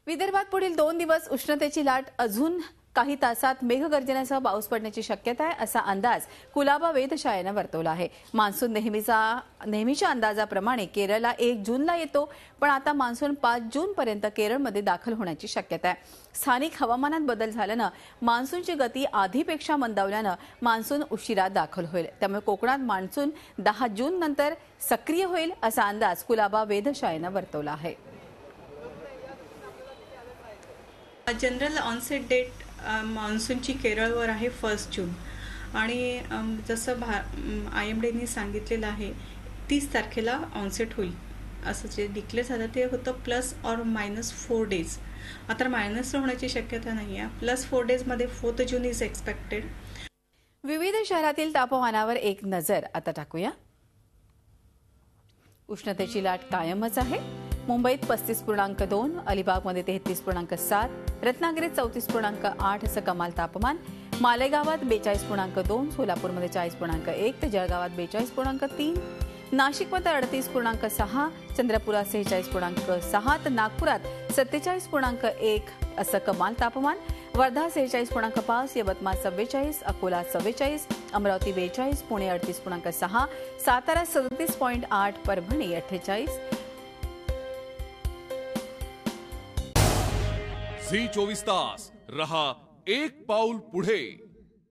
विदर्भात पुढील 2 दिवस उष्णतेची लाट अजून काही तासात मेघगर्जनेसह पाऊस पडण्याची शक्यता आहे असा अंदाज कुलाबा वेधशाळेने वर्तवला आहे। मान्सून नेहमीच्या अंदाजाप्रमाणे केरळला 1 जूनला येतो, पण आता मान्सून 5 जून पर्यंत केरळमध्ये दाखल होण्याची शक्यता आहे। स्थानिक हवामानात बदल झाल्याने मान्सूनची गती आधीपेक्षा मंदावल्याने मान्सून उशिरा दाखल होईल। त्यामुळे कोकणात मान्सून 10 जून नंतर सक्रिय होईल असा अंदाज कुलाबा वेधशाळेने वर्तवला आहे। जनरल ऑनसेट डेट मान्सूनची केरळवर आहे 1 जून आणि जसं IMDने सांगितलेलं आहे 30 तारखेला ऑनसेट होईल असं जे डिक्लेअर झालं ते होतं +or- 4 डेज। आता मायनस होण्याची शक्यता नाही आहे। +4 डेजमध्ये 4 जून इज एक्सपेक्टेड। विविध शहरातील तापमानावर एक नजर आता टाकूया। उष्णतेची लाट कायमच आहे। मुंबईत 35.2, अलिबागमध्ये 33.7, रत्नागिरीत 34.8 असं कमाल तापमान, मालेगावात 42.2, सोलापूरमध्ये 40.1 तर जळगावात 42.3, नाशिकमध्ये 38.6, चंद्रपुरात 46.6 तर नागपुरात 47.1 असं कमाल तापमान, वर्धा 46.5, यवतमाळ 44, अकोला 44, अमरावती 42, पुणे 38.6, सातारा 37.8, परभणी 48। झी 24 तास रहा एक पाऊल पुढे।